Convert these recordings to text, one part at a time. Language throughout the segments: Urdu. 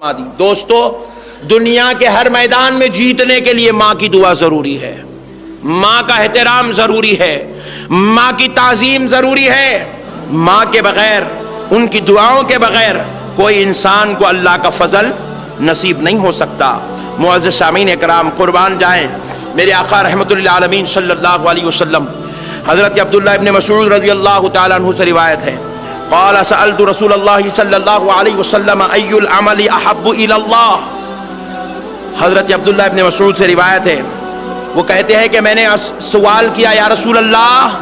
دوستو، دنیا کے ہر میدان میں جیتنے کے لیے ماں کی دعا ضروری ہے، ماں کا احترام ضروری ہے، ماں کی تعظیم ضروری ہے۔ ماں کے بغیر، ان کی دعاؤں کے بغیر کوئی انسان کو اللہ کا فضل نصیب نہیں ہو سکتا۔ معزز سامعین اکرام، قربان جائیں میرے آقا رحمت للعالمین صلی اللہ علیہ وسلم، حضرت عبداللہ ابن مسعود رضی اللہ تعالیٰ عنہ سے روایت ہے، قال سألت رسول اللہ صلی اللہ علیہ وسلم ای العمل احب الی اللہ۔ حضرت عبداللہ ابن مسعود سے روایت ہے، وہ کہتے ہیں کہ میں نے سوال کیا، یا رسول اللہ،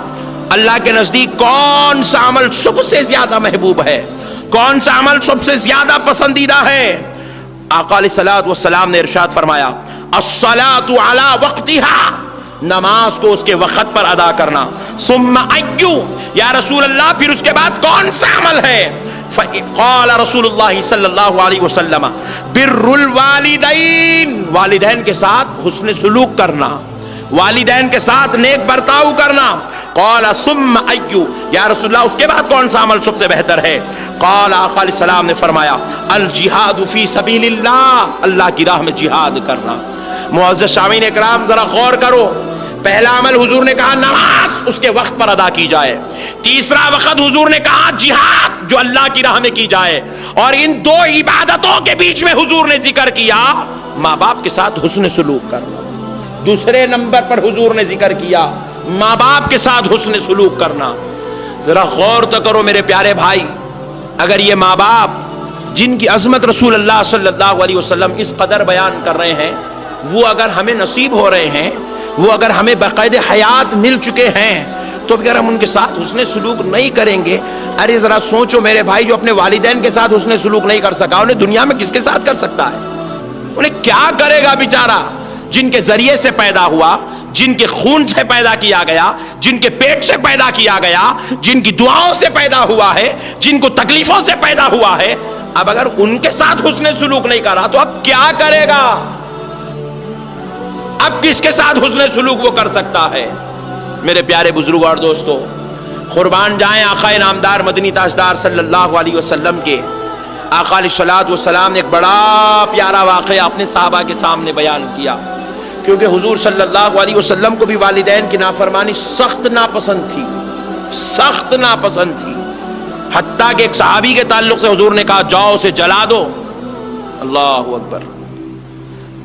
اللہ کے نزدیک کون سا عمل سب سے زیادہ محبوب ہے، کون سا عمل سب سے زیادہ پسندیدہ ہے؟ آقا علیہ الصلوۃ والسلام نے ارشاد فرمایا، الصلاۃ علی وقتها، نماز کو اس کے وقت پر ادا کرنا۔ ثم ایو، یا رسول اللہ پھر اس کے بعد کون سا عمل ہے؟ قال رسول اللہ صلی اللہ علیہ وسلم، بر الوالدین، والدین کے ساتھ حسن سلوک کرنا، والدین کے ساتھ نیک برتاؤ کرنا۔ قال ثم ایو، یا رسول اللہ اس کے بعد کون سا عمل سب سے بہتر ہے؟ قال آقا علیہ السلام نے فرمایا، الجہاد فی سبیل اللہ، اللہ کی راہ میں جہاد کرنا۔ معزز سامعین اکرام، ذرا غور کرو، پہلا عمل حضور نے کہا نماز اس کے وقت پر ادا کی جائے، تیسرا وقت حضور نے کہا جہاد جو اللہ کی راہ میں کی جائے، اور ان دو عبادتوں کے بیچ میں حضور نے ذکر کیا ماں باپ کے ساتھ حسن سلوک کرنا۔ دوسرے نمبر پر حضور نے ذکر کیا ماں باپ کے ساتھ حسن سلوک کرنا۔ ذرا غور تو کرو میرے پیارے بھائی، اگر یہ ماں باپ جن کی عظمت رسول اللہ صلی اللہ علیہ وسلم اس قدر بیان کر رہے ہیں، وہ اگر ہمیں نصیب ہو رہے ہیں، وہ اگر ہمیں باقاعدہ حیات مل چکے ہیں، تو اگر ہم ان کے ساتھ حسن سلوک نہیں کریں گے، ارے ذرا سوچو میرے بھائی، جو اپنے والدین کے ساتھ حسن سلوک نہیں کر سکا، انہیں دنیا میں کس کے ساتھ کر سکتا ہے؟ انہیں کیا کرے گا بیچارہ؟ جن کے ذریعے سے پیدا ہوا، جن کے خون سے پیدا کیا گیا، جن کے پیٹ سے پیدا کیا گیا، جن کی دعاؤں سے پیدا ہوا ہے، جن کو تکلیفوں سے پیدا ہوا ہے، اب اگر ان کے ساتھ حسن سلوک نہیں کرا تو اب کیا کرے گا؟ اب کس کے ساتھ حسن سلوک وہ کر سکتا ہے؟ میرے پیارے بزرگوں اور دوستو، قربان جائیں آقا نامدار مدنی تاجدار صلی اللہ علیہ وسلم کے، آقا علیہ الصلوۃ والسلام نے ایک بڑا پیارا واقعہ اپنے صحابہ کے سامنے بیان کیا، کیونکہ حضور صلی اللہ علیہ وسلم کو بھی والدین کی نافرمانی سخت ناپسند تھی، سخت ناپسند تھی، حتیٰ کہ ایک صحابی کے تعلق سے حضور نے کہا، جاؤ اسے جلا دو۔ اللہ اکبر،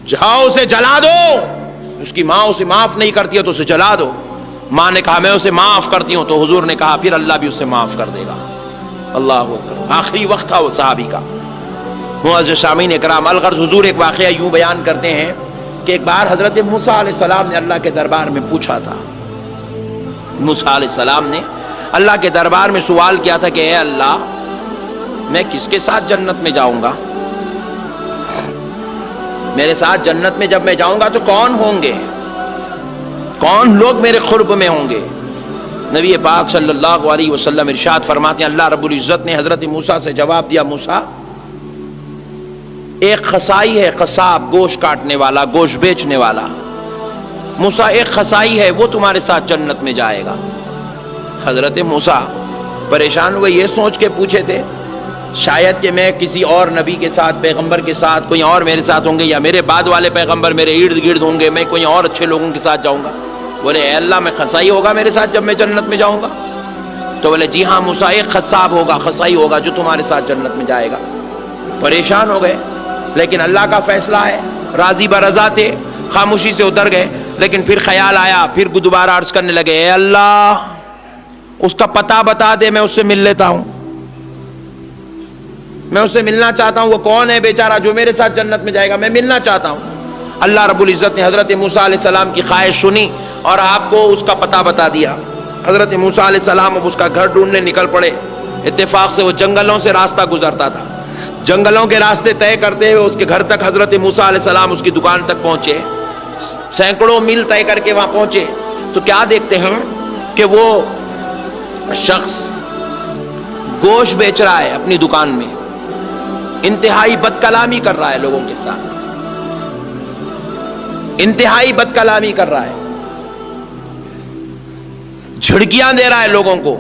جاؤ اسے جلا دو، اس کی ماں اسے معاف نہیں کرتی ہے تو اسے جلا دو۔ ماں نے کہا میں اسے معاف کرتی ہوں، تو حضور نے کہا پھر اللہ بھی اسے معاف کر دے گا۔ اللہ اکبر، آخری وقت تھا وہ صحابی کا۔ معزز سامعین اکرام، الغرض حضور ایک واقعہ یوں بیان کرتے ہیں کہ ایک بار حضرت موسیٰ علیہ السلام نے اللہ کے دربار میں پوچھا تھا، موسیٰ علیہ السلام نے اللہ کے دربار میں سوال کیا تھا کہ اے اللہ، میں کس کے ساتھ جنت میں جاؤں گا؟ میرے ساتھ جنت میں جب میں جاؤں گا تو کون ہوں گے؟ کون لوگ میرے قرب میں ہوں گے؟ نبی پاک صلی اللہ علیہ وسلم ارشاد فرماتے ہیں، اللہ رب العزت نے حضرت موسیٰ سے جواب دیا، موسیٰ، ایک خسائی ہے، قصاب، گوشت کاٹنے والا، گوشت بیچنے والا، موسیٰ ایک خسائی ہے، وہ تمہارے ساتھ جنت میں جائے گا۔ حضرت موسیٰ پریشان ہوئے، یہ سوچ کے پوچھے تھے شاید کہ میں کسی اور نبی کے ساتھ، پیغمبر کے ساتھ، کوئی اور میرے ساتھ ہوں گے، یا میرے بعد والے پیغمبر میرے ارد گرد ہوں گے، میں کوئی اور اچھے لوگوں کے ساتھ جاؤں گا۔ بولے اے اللہ، میں خسائی ہوگا میرے ساتھ جب میں جنت میں جاؤں گا؟ تو بولے جی ہاں موسیٰ، ایک خصاب ہوگا، خسائی ہوگا جو تمہارے ساتھ جنت میں جائے گا۔ پریشان ہو گئے، لیکن اللہ کا فیصلہ ہے، راضی برضا تھے، خاموشی سے اتر گئے۔ لیکن پھر خیال آیا، پھر دوبارہ عرض کرنے لگے، اے اللہ، اس کا پتہ بتا دے، میں اس سے مل لیتا ہوں، میں اس سے ملنا چاہتا ہوں، وہ کون ہے بیچارہ جو میرے ساتھ جنت میں جائے گا، میں ملنا چاہتا ہوں۔ اللہ رب العزت نے حضرت موسیٰ علیہ السلام کی خواہش سنی اور آپ کو اس کا پتہ بتا دیا۔ حضرت موسیٰ علیہ السلام اب اس کا گھر ڈھونڈنے نکل پڑے۔ اتفاق سے وہ جنگلوں سے راستہ گزرتا تھا، جنگلوں کے راستے طے کرتے ہوئے اس کے گھر تک حضرت موسیٰ علیہ السلام اس کی دکان تک پہنچے، سینکڑوں میل طے کر کے وہاں پہنچے تو کیا دیکھتے ہیں کہ وہ شخص گوشت بیچ رہا ہے اپنی دکان میں، انتہائی بد کلامی کر رہا ہے لوگوں کے ساتھ، انتہائی بد کلامی کر رہا ہے، جھڑکیاں دے رہا ہے لوگوں کو،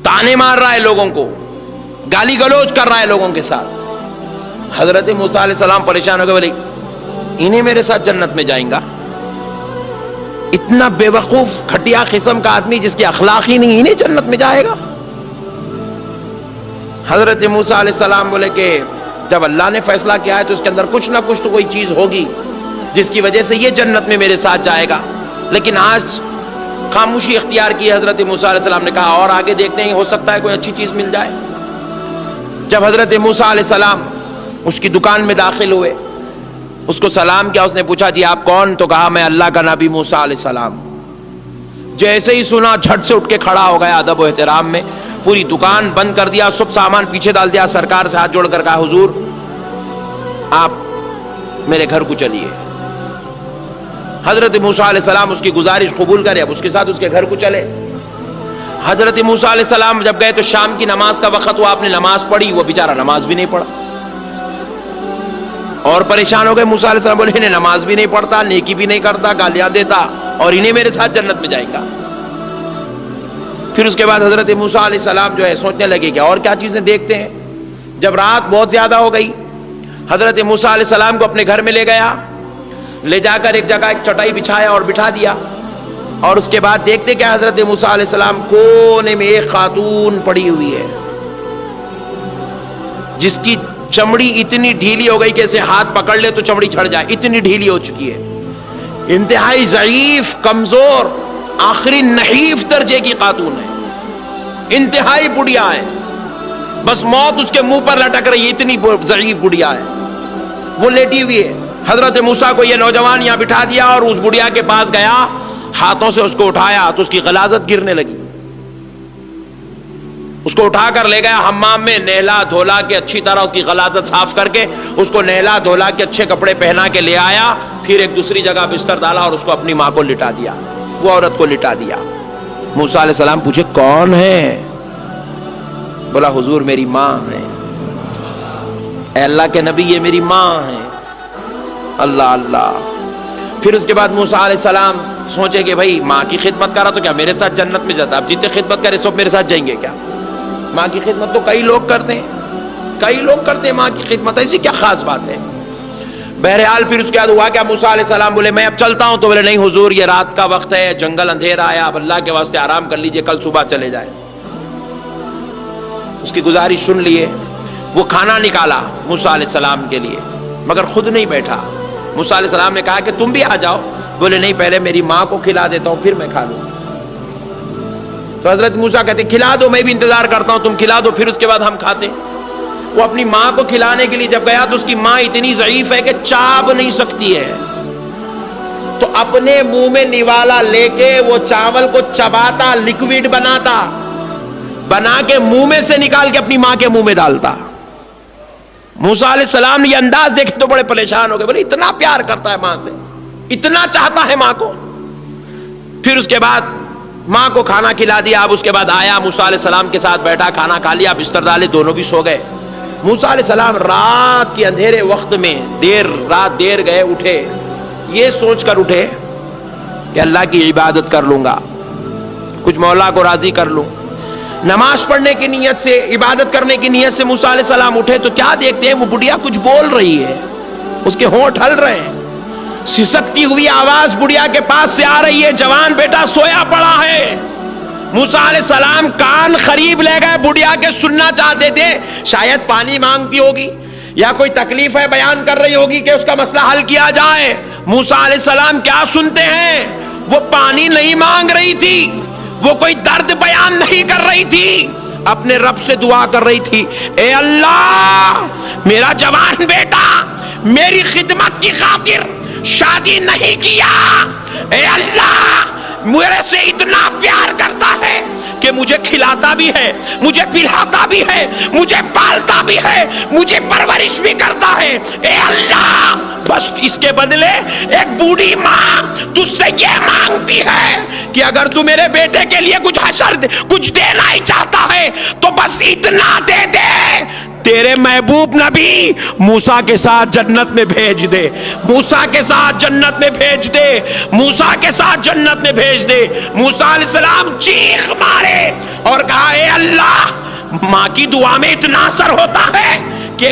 تانے مار رہا ہے لوگوں کو، گالی گلوچ کر رہا ہے لوگوں کے ساتھ۔ حضرت موسیٰ علیہ السلام پریشان ہو گئے، بولے انہیں میرے ساتھ جنت میں جائیں گا؟ اتنا بے وقوف گھٹیا قسم کا آدمی جس کی اخلاق ہی نہیں، انہیں جنت میں جائے گا؟ حضرت موسیٰ علیہ السلام بولے کہ جب اللہ نے فیصلہ کیا ہے تو اس کے اندر کچھ نہ کچھ تو کوئی چیز ہوگی جس کی وجہ سے یہ جنت میں میرے ساتھ جائے گا۔ لیکن آج خاموشی اختیار کی حضرت موسیٰ علیہ السلام نے کہا اور آگے دیکھتے ہیں، ہو سکتا ہے کوئی اچھی چیز مل جائے۔ جب حضرت موسیٰ علیہ السلام اس کی دکان میں داخل ہوئے، اس کو سلام کیا، اس نے پوچھا جی آپ کون؟ تو کہا میں اللہ کا نبی موسیٰ علیہ السلام۔ جیسے ہی سنا جھٹ سے اٹھ کے کھڑا ہو گیا ادب و احترام میں، پوری دکان بند کر دیا، سب سامان پیچھے ڈال دیا، سرکار سے ہاتھ جوڑ کر کہا حضور آپ میرے گھر کو چلیے۔ حضرت موسیٰ علیہ السلام اس کی گزارش قبول کرے، اب اس کے ساتھ اس کے گھر کو چلے۔ حضرت موسیٰ علیہ السلام جب گئے تو شام کی نماز کا وقت ہوا، آپ نے نماز پڑھی، وہ بیچارہ نماز بھی نہیں پڑھا اور پریشان ہو گئے۔ موسیٰ علیہ السلام بولے انہیں نماز بھی نہیں پڑھتا، نیکی بھی نہیں کرتا، گالیاں دیتا، اور انہیں میرے ساتھ جنت میں جائے گا؟ پھر اس کے بعد حضرت موسیٰ علیہ السلام جو ہے سوچنے لگے کہ اور کیا چیزیں دیکھتے ہیں۔ جب رات بہت زیادہ ہو گئی، حضرت موسیٰ علیہ السلام کو اپنے گھر میں لے گیا، لے جا کر ایک جگہ ایک چٹائی بچھایا اور بٹھا دیا، اور اس کے بعد دیکھتے کہ حضرت موسیٰ علیہ السلام کونے میں ایک خاتون پڑی ہوئی ہے جس کی چمڑی اتنی ڈھیلی ہو گئی کہ اسے ہاتھ پکڑ لے تو چمڑی چھڑ جائے، اتنی ڈھیلی ہو چکی ہے، انتہائی ضعیف، کمزور، آخری نحیف درجے کی خاتون ہے، انتہائی بڑھیا ہے، بس موت اس کے منہ پر لٹک رہی ہے، اتنی ضعیف بڑھیا ہے، وہ لیٹی ہوئی ہے۔ حضرت موسیٰ کو یہ نوجوان یہاں بٹھا دیا اور اس بڑھیا کے پاس گیا، ہاتھوں سے اس کو اٹھایا تو اس کی غلاظت گرنے لگی، اس کو اٹھا کر لے گیا حمام میں، نہلا دھولا کے اچھی طرح اس کی غلاظت صاف کر کے اس کو نہلا دھولا کے اچھے کپڑے پہنا کے لے آیا، پھر ایک دوسری جگہ بستر ڈالا اور اس کو اپنی ماں کو لٹا دیا، وہ عورت کو لٹا دیا۔ موسیٰ علیہ السلام پوچھے کون ہے؟ بولا حضور میری ماں ہے۔ اے اللہ کے نبی یہ میری ماں ہے۔ اللہ اللہ۔ پھر اس کے بعد موسیٰ علیہ السلام سوچے کہ بھائی ماں کی خدمت کرا تو کیا میرے ساتھ جنت میں جاتا؟ اب جتنے خدمت کرے سب میرے ساتھ جائیں گے کیا؟ ماں کی خدمت تو کئی لوگ کرتے ہیں، کئی لوگ کرتے ہیں ماں کی خدمت، ایسی کیا خاص بات ہے؟ بہرحال پھر اس کے بعد ہوا کیا، موسیٰ علیہ السلام بولے میں اب چلتا ہوں، تو بولے نہیں حضور یہ رات کا وقت ہے، جنگل اندھیرا ہے، اب اللہ کے واسطے آرام کر لیجئے، کل صبح چلے جائیں۔ اس کی گزارش سن لیے، وہ کھانا نکالا موسیٰ علیہ السلام کے لیے، مگر خود نہیں بیٹھا۔ موسیٰ علیہ السلام نے کہا کہ تم بھی آ جاؤ، بولے نہیں پہلے میری ماں کو کھلا دیتا ہوں پھر میں کھا لوں۔ تو حضرت موسیٰ کہتے کھلا دو، میں بھی انتظار کرتا ہوں، تم کھلا دو پھر اس کے بعد ہم کھاتے۔ وہ اپنی ماں کو کھلانے کے لیے جب گیا تو اس کی ماں اتنی ضعیف ہے کہ چاب نہیں سکتی ہے، تو اپنے منہ میں نوالا لے کے وہ چاول کو چباتا، لکوڈ بناتا، بنا کے منہ میں سے نکال کے اپنی ماں کے منہ میں ڈالتا۔ موسیٰ علیہ السلام نے یہ انداز دیکھے تو بڑے پریشان ہو گئے، بولے اتنا پیار کرتا ہے ماں سے، اتنا چاہتا ہے ماں کو۔ پھر اس کے بعد ماں کو کھانا کھلا دیا، اب اس کے بعد آیا موسیٰ علیہ السلام کے ساتھ بیٹھا، کھانا کھا لیا، بستر ڈالے، دونوں بھی سو گئے۔ موسیٰ علیہ السلام رات کے اندھیرے وقت میں رات دیر گئے اٹھے، یہ سوچ کر اٹھے کہ اللہ کی عبادت کر لوں گا، کچھ مولا کو راضی کر لوں۔ نماز پڑھنے کی نیت سے، عبادت کرنے کی نیت سے موسیٰ علیہ السلام اٹھے تو کیا دیکھتے ہیں، وہ بڑھیا کچھ بول رہی ہے، اس کے ہونٹ ہل رہے ہیں، سسکتی ہوئی آواز بڑھیا کے پاس سے آ رہی ہے، جوان بیٹا سویا پڑا ہے۔ موسیٰ علیہ السلام کان قریب لے گئے، بڑھیا کے سننا چاہتے تھے، شاید پانی مانگتی ہوگی یا کوئی تکلیف ہے بیان کر رہی ہوگی کہ اس کا مسئلہ حل کیا جائے۔ موسیٰ علیہ السلام کیا سنتے ہیں، وہ پانی نہیں مانگ رہی تھی، وہ کوئی درد بیان نہیں کر رہی تھی، اپنے رب سے دعا کر رہی تھی، اے اللہ میرا جوان بیٹا میری خدمت کی خاطر شادی نہیں کیا، اے اللہ میرے سے اتنا پیار کرتا ہے کہ مجھے کھلاتا بھی ہے، مجھے پلاتا بھی ہے، مجھے پالتا بھی ہے، مجھے پرورش بھی کرتا ہے، اے اللہ بس اس کے بدلے ایک بوڑھی ماں تجھ سے یہ مانگتی ہے کہ اگر تو میرے بیٹے کے لیے کچھ دینا ہی چاہتا ہے تو بس اتنا دے دے، تیرے محبوب نبی موسیٰ کے ساتھ جنت میں بھیج دے، موسیٰ کے ساتھ جنت میں بھیج دے، موسیٰ کے ساتھ جنت میں بھیج دے۔ موسیٰ علیہ السلام چیخ مارے اور کہا اے اللہ، ماں کی دعا میں اتنا اثر ہوتا ہے کہ